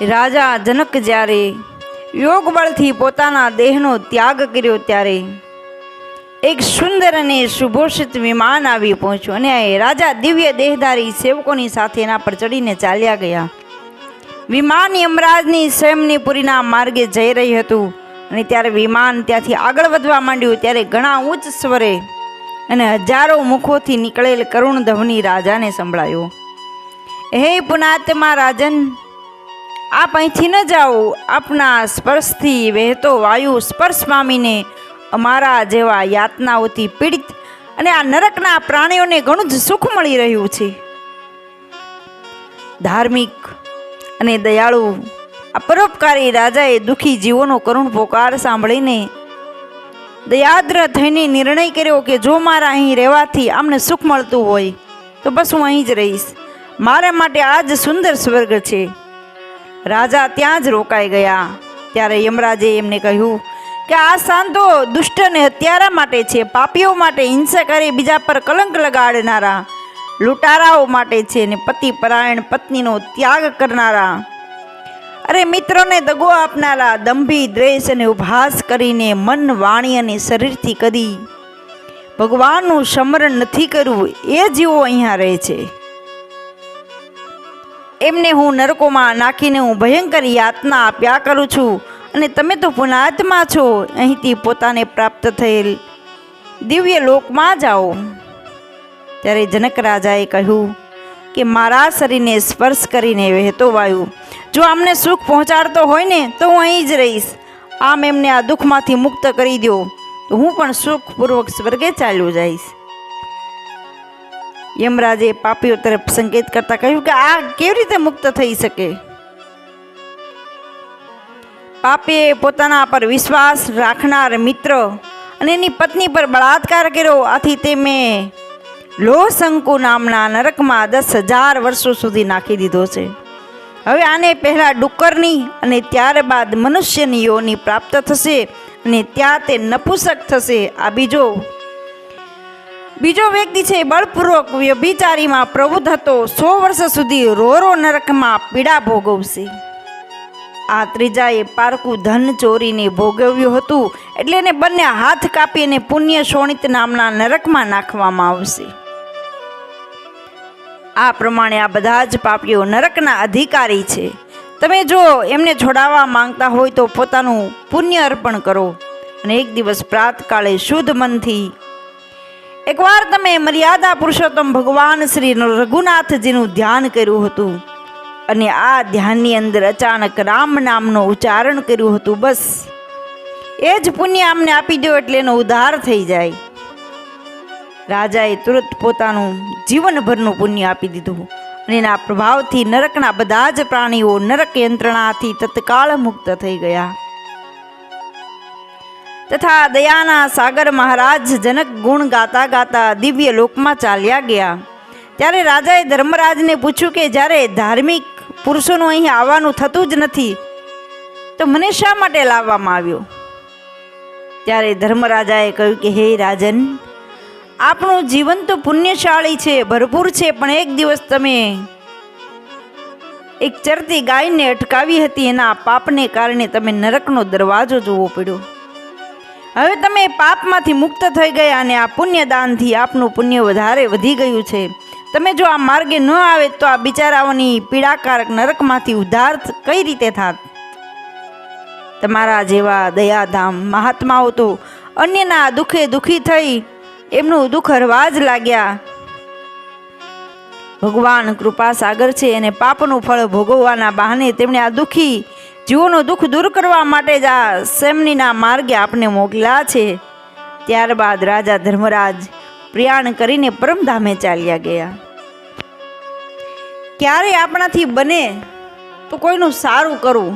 રાજા જનક જ્યારે યોગ બળથી પોતાના દેહનો ત્યાગ કર્યો ત્યારે એક સુંદર અને સુભોષિત વિમાન આવી પહોંચ્યું અને રાજા દિવ્ય દેહધારી સેવકોની સાથે એના પર ચડીને ચાલ્યા ગયા. વિમાન યમરાજની સ્વયંનીપુરીના માર્ગે જઈ રહ્યું હતું અને ત્યારે વિમાન ત્યાંથી આગળ વધવા માંડ્યું ત્યારે ઘણા ઉચ્ચ સ્વરે અને હજારો મુખોથી નીકળેલ કરુણ ધ્વનિ રાજાને સંભળાયો. હે પુનાત્મા રાજન, આપ અહીંથી ન જાઓ. આપના સ્પર્શથી વહેતો વાયુ સ્પર્શ પામીને અમારા જેવા યાતનાઓથી પીડિત અને આ નરકના પ્રાણીઓને ઘણું જ સુખ મળી રહ્યું છે. ધાર્મિક અને દયાળુ આ પરોપકારી રાજાએ દુઃખી જીવોનો કરુણ પોકાર સાંભળીને દયાદ્ર થઈને નિર્ણય કર્યો કે જો મારા અહીં રહેવાથી આમને સુખ મળતું હોય તો બસ હું અહીં જ રહીશ. મારા માટે આ જ સુંદર સ્વર્ગ છે. રાજા ત્યાં જ રોકાઈ ગયા. ત્યારે યમરાજે એમને કહ્યું કે આ શાંતો દુષ્ટ અને હત્યારા માટે છે, પાપીઓ માટે, હિંસા કરી બીજા પર કલંક લગાડનારા, લૂંટારાઓ માટે છે ને પતિ પરાયણ પત્નીનો ત્યાગ કરનારા, અરે મિત્રોને દગો આપનારા, દંભી દ્વેષ અને ઉપહાસ કરીને મન વાણી અને શરીરથી કદી ભગવાનનું સ્મરણ નથી કરવું એ જીવો અહીંયા રહે છે. એમને હું નરકોમાં નાખીને હું ભયંકર યાતના આપ્યા કરું છું અને તમે તો પુણાત્મા છો, અહીંથી પોતાને પ્રાપ્ત થયેલ દિવ્ય લોકમાં જાઓ. ત્યારે જનક રાજાએ કહ્યું કે મારા શરીરને સ્પર્શ કરીને વહેતો વાયુ જો અમને સુખ પહોંચાડતો હોય ને તો હું અહીં જ રહીશ. આમ એમને આ દુઃખમાંથી મુક્ત કરી દો તો હું પણ સુખપૂર્વક સ્વર્ગે ચાલ્યો જઈશ. યમરાજે પાપીઓ તરફ સંકેત કરતા કહ્યું કે આ કેવી રીતે મુક્ત થઈ શકે? પાપીએ પોતાના પર વિશ્વાસ રાખનાર મિત્ર અને એની પત્ની પર બળાત્કાર કર્યો. આથી તેમે લોહશંકુ નામના નરકમાં 10,000 વર્ષો સુધી નાખી દીધો છે. હવે આને પહેલા ડુક્કરની અને ત્યારબાદ મનુષ્યની યોની પ્રાપ્ત થશે અને ત્યાં તે નપુંસક થશે. આ બીજો વ્યક્તિ છે બળપૂર્વક વ્યભિચારીમાં પ્રવૃત્ત હતો, 100 વર્ષ સુધી રોરો નરકમાં પીડા ભોગવશે. આ ત્રીજાએ પારકું ધન ચોરીને ભોગવ્યું હતું એટલે એને બંને હાથ કાપીને પુણ્ય શોણિત નામના નરકમાં નાખવામાં આવશે. આ પ્રમાણે આ બધા જ પાપીઓ નરકના અધિકારી છે. તમે જો એમને છોડાવવા માંગતા હોય તો પોતાનું પુણ્ય અર્પણ કરો અને એક દિવસ પ્રાતકાળે શુદ્ધ મનથી એકવાર તમે મર્યાદા પુરુષોત્તમ ભગવાન શ્રી રઘુનાથજીનું ધ્યાન કર્યું હતું અને આ ધ્યાનની અંદર અચાનક રામ નામનું ઉચ્ચારણ કર્યું હતું, બસ એ જ પુણ્ય અમને આપી દો એટલે એનો ઉદ્ધાર થઈ જાય. રાજાએ તુરંત પોતાનું જીવનભરનું પુણ્ય આપી દીધું અને એના પ્રભાવથી નરકના બધા જ પ્રાણીઓ નરક યંત્રણાથી તત્કાળ મુક્ત થઈ ગયા. તથા દયાના સાગર મહારાજ જનક ગુણ ગાતા ગાતા દિવ્ય લોકમાં ચાલ્યા ગયા. ત્યારે રાજાએ ધર્મરાજને પૂછ્યું કે જ્યારે ધાર્મિક પુરુષોનું અહીં આવવાનું થતું જ નથી તો મને શા માટે લાવવામાં આવ્યો? ત્યારે ધર્મરાજાએ કહ્યું કે હે રાજન, આપણું જીવન તો પુણ્યશાળી છે, ભરપૂર છે, પણ એક દિવસ તમે એક ચરતી ગાયને અટકાવી હતી. એના પાપને કારણે તમે નરકનો દરવાજો જોવો પડ્યો. હવે તમે પાપમાંથી મુક્ત થઈ ગયા અને આ પુણ્યદાનથી આપનું પુણ્ય વધારે વધી ગયું છે. તમે જો આ માર્ગે ન આવે તો આ બિચારાઓની પીડાકારક નરકમાંથી ઉદ્ધાર કઈ રીતે થાત? તમારા જેવા દયાધામ મહાત્માઓ તો અન્યના દુઃખે દુઃખી થઈ એમનું દુઃખ હરવા જ લાગ્યા. ભગવાન કૃપા સાગર છે અને પાપનું ફળ ભોગવવાના બહાને તેમણે આ દુઃખી જીવોનું દુઃખ દૂર કરવા માટે જ આ સેમનીના માર્ગે આપને મોકલ્યા છે. ત્યારબાદ રાજા ધર્મરાજ પ્રયાણ કરીને પરમધામે ચાલ્યા ગયા. ક્યારે આપણાથી બને તો કોઈનું સારું કરવું.